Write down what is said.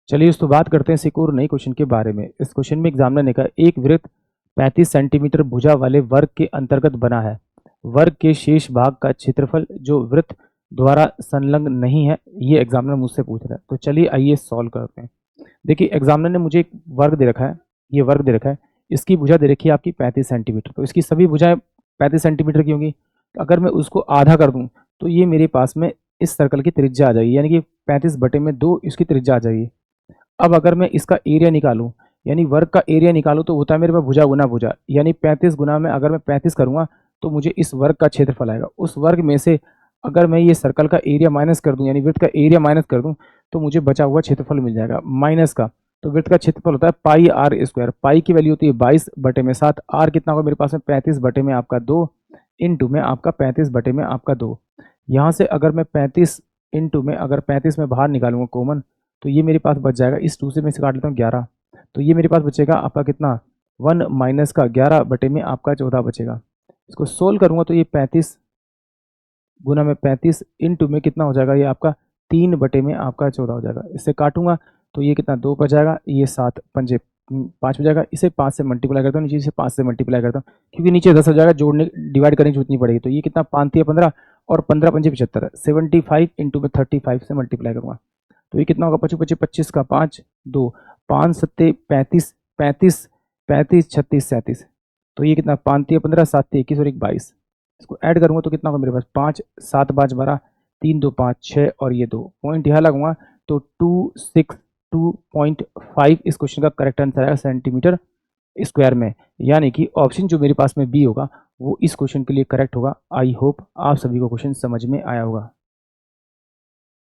चलिए दोस्तों बात करते हैं एक और नई क्वेश्चन के बारे में। इस क्वेश्चन में एग्जामिनर ने कहा एक वृत्त 35 सेंटीमीटर भुजा वाले वर्ग के अंतर्गत बना है। वर्ग के शेष भाग का क्षेत्रफल जो वृत्त द्वारा संलग्न नहीं है, ये एग्जामिनर मुझसे पूछ रहा है। तो चलिए आइए सॉल्व करते हैं। देखिए एग्जामिनर ने मुझे एक वर्ग दे रखा है, ये वर्ग दे रखा है, इसकी भुजा दे रखी है आपकी 35 सेंटीमीटर। तो इसकी सभी भुजाएं 35 सेंटीमीटर की होंगी। तो अगर मैं उसको आधा कर दूं तो ये मेरे पास में इस सर्कल की त्रिज्या आ जाएगी, यानी कि 35/2 इसकी त्रिज्या आ जाएगी। अब अगर मैं इसका एरिया निकालूं, यानी वर्ग का एरिया निकालूं, तो होता है मेरे पास भुजा गुना भुजा, यानी 35 गुना में अगर मैं 35 करूंगा तो मुझे इस वर्ग का क्षेत्रफल आएगा। उस वर्ग में से अगर मैं ये सर्कल का एरिया माइनस कर दूं, यानी वृत्त का एरिया माइनस कर दूं, तो मुझे बचा हुआ क्षेत्रफल मिल जाएगा माइनस का। तो वृत्त का क्षेत्रफल होता है पाई आर स्क्वायर। पाई की वैल्यू होती है 22/7। आर कितना होगा मेरे पास में 35/2 इंटू में आपका 35/2। यहाँ से अगर मैं 35 इंटू में अगर 35 में बाहर निकालूंगा कॉमन, तो ये मेरे पास बच जाएगा, इस 2 से मैं इसे काट लेता हूँ 11। तो ये मेरे पास बचेगा आपका कितना 1 माइनस का 11/में आपका 14 बचेगा। इसको सोल्व करूंगा तो ये 35 गुना में 35 इंटू में कितना हो जाएगा, ये आपका 3/में आपका 14 हो जाएगा। इससे काटूंगा तो ये कितना 2 बच जाएगा, ये 7 पंजे 5 हो जाएगा। इसे 5 से मल्टीप्लाई करता हूँ, नीचे से 5 से मल्टीप्लाई करता हूँ, क्योंकि नीचे 10 हो जाएगा, जोड़ने डिवाइड करने की जरूरत नहीं पड़ेगी। तो ये कितना 5 3 15 और 15 पंजे 75, 75 इंटू में 35 से मल्टीप्लाई करूँगा। तो ये कितना होगा 25 25 25 का 5 2 5 7 35 35 35 36 37। तो ये कितना 5 3 15 7 3 21 और 1 22। इसको ऐड करूंगा तो कितना होगा मेरे पास 5 7 5 12 3 2 5 6 और ये 2 पॉइंट यहाँ लगूंगा तो 262.5 इस क्वेश्चन का करेक्ट आंसर आएगा सेंटीमीटर स्क्वायर में। यानी कि ऑप्शन जो मेरे पास में बी होगा वो इस क्वेश्चन के लिए करेक्ट होगा। आई होप आप सभी को क्वेश्चन समझ में आया होगा।